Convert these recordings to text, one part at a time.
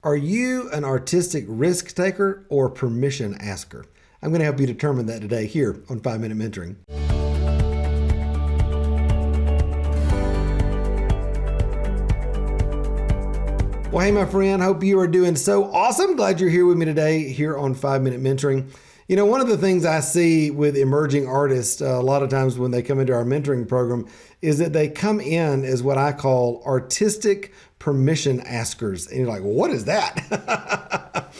Are you an artistic risk taker or permission asker? I'm going to help you determine that today here on 5-Minute Mentoring. Well, hey, my friend, hope you are doing so awesome. Glad you're here with me today here on 5-Minute Mentoring. You know, one of the things I see with emerging artists a lot of times when they come into our mentoring program is that they come in as what I call artistic permission askers. And you're like, well, what is that?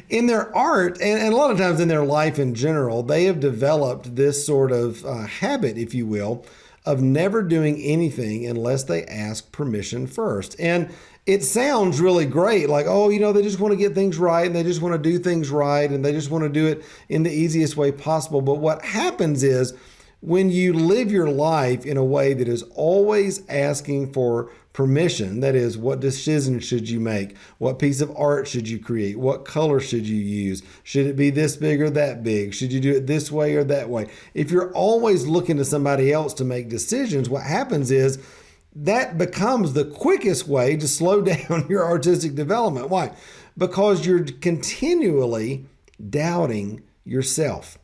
In their art, and a lot of times in their life in general, they have developed this sort of habit, if you will, of never doing anything unless they ask permission first. And it sounds really great, like, oh, you know, they just want to get things right and they just want to do things right and they just want to do it in the easiest way possible. But what happens is when you live your life in a way that is always asking for permission, that is, what decision should you make? What piece of art should you create? What color should you use? Should it be this big or that big? Should you do it this way or that way? If you're always looking to somebody else to make decisions, what happens is that becomes the quickest way to slow down your artistic development. Why? Because you're continually doubting yourself.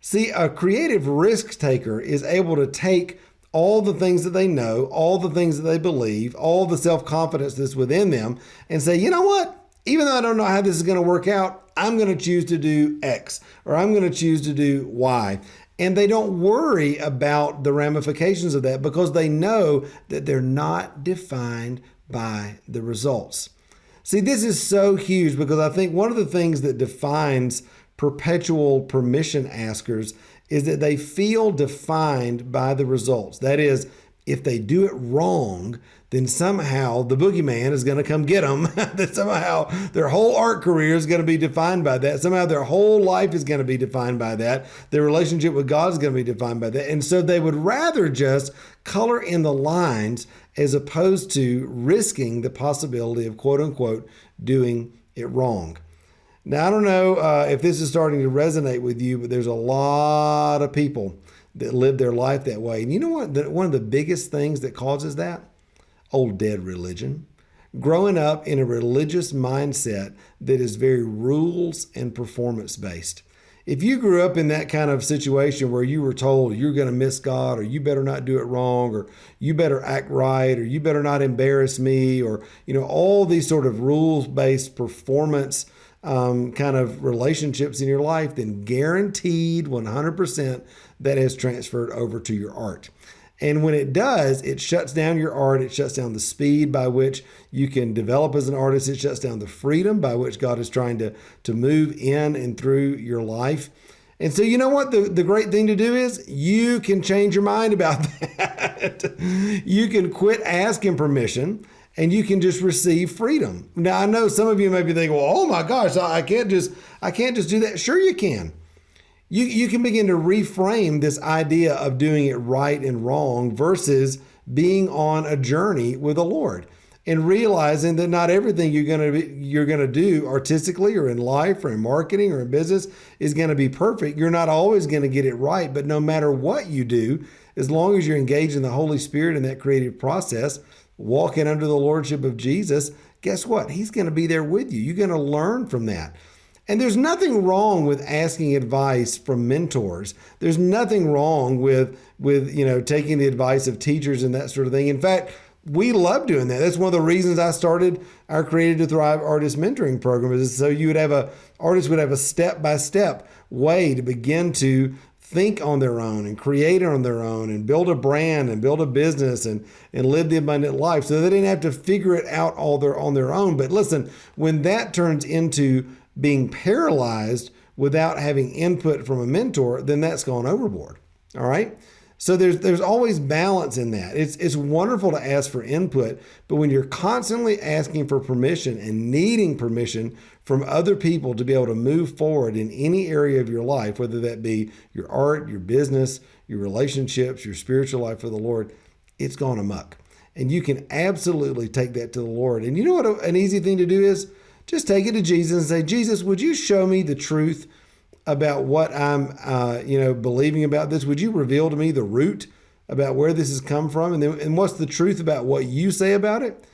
See, a creative risk taker is able to take all the things that they know, all the things that they believe, all the self-confidence that's within them and say, you know what? Even though I don't know how this is going to work out, I'm going to choose to do X or I'm going to choose to do Y. And they don't worry about the ramifications of that because they know that they're not defined by the results. See, this is so huge because I think one of the things that defines perpetual permission askers is that they feel defined by the results. That is, if they do it wrong, then somehow the boogeyman is going to come get them. That somehow their whole art career is going to be defined by that. Somehow their whole life is going to be defined by that. Their relationship with God is going to be defined by that. And so they would rather just color in the lines as opposed to risking the possibility of, quote unquote, doing it wrong. Now, I don't know if this is starting to resonate with you, but there's a lot of people that live their life that way. And you know what? One of the biggest things that causes that? Old dead religion. Growing up in a religious mindset that is very rules and performance based. If you grew up in that kind of situation where you were told you're going to miss God, or you better not do it wrong, or you better act right, or you better not embarrass me, or, you know, all these sort of rules-based performance kind of relationships in your life, then guaranteed 100% that has transferred over to your art. And when it does, it shuts down your art. It shuts down the speed by which you can develop as an artist. It shuts down the freedom by which God is trying to move in and through your life. And so you know what? The great thing to do is you can change your mind about that. You can quit asking permission and you can just receive freedom. Now, I know some of you may be thinking, well, oh my gosh, I can't just do that. Sure you can. You can begin to reframe this idea of doing it right and wrong versus being on a journey with the Lord and realizing that not everything you're going to do artistically or in life or in marketing or in business is going to be perfect. You're not always going to get it right, but no matter what you do, as long as you're engaged in the Holy Spirit in that creative process, walking under the lordship of Jesus, guess what? He's going to be there with you. You're going to learn from that. And there's nothing wrong with asking advice from mentors. There's nothing wrong with taking the advice of teachers and that sort of thing. In fact, we love doing that. That's one of the reasons I started our Created to Thrive Artist Mentoring Program, is so artists would have a step-by-step way to begin to think on their own and create on their own and build a brand and build a business and live the abundant life, so they didn't have to figure it out on their own. But listen, when that turns into being paralyzed without having input from a mentor, then that's gone overboard. All right. So there's always balance in that. It's wonderful to ask for input, but when you're constantly asking for permission and needing permission from other people to be able to move forward in any area of your life, whether that be your art, your business, your relationships, your spiritual life with the Lord, it's gone amok. And you can absolutely take that to the Lord. And you know what an easy thing to do is? Just take it to Jesus and say, Jesus, would you show me the truth about what I'm, believing about this? Would you reveal to me the root about where this has come from? And what's the truth about what you say about it?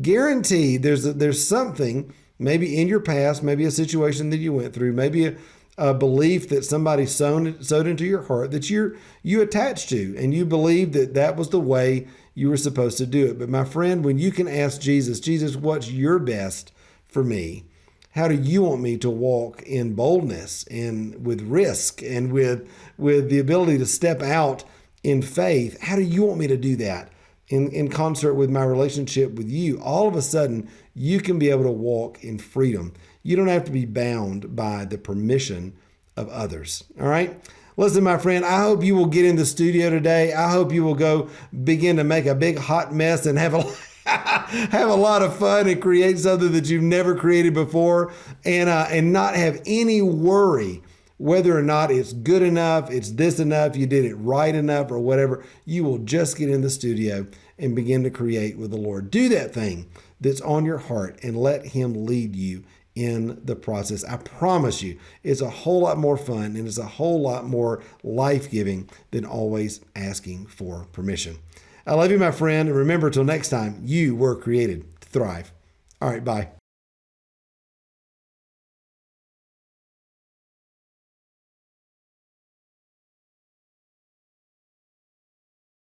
Guaranteed, there's something maybe in your past, maybe a situation that you went through, maybe a belief that somebody sowed into your heart that you attached to, and you believed that that was the way you were supposed to do it. But my friend, when you can ask Jesus, Jesus, what's your best for me? How do you want me to walk in boldness and with risk and with the ability to step out in faith? How do you want me to do that in concert with my relationship with you? All of a sudden, you can be able to walk in freedom. You don't have to be bound by the permission of others. All right? Listen, my friend, I hope you will get in the studio today. I hope you will go begin to make a big hot mess and have a have a lot of fun and create something that you've never created before, and not have any worry whether or not it's good enough, it's this enough, you did it right enough, or whatever. You will just get in the studio and begin to create with the Lord. Do that thing that's on your heart and let Him lead you in the process. I promise you, it's a whole lot more fun and it's a whole lot more life-giving than always asking for permission. I love you, my friend. And remember, till next time, you were created to thrive. All right, bye.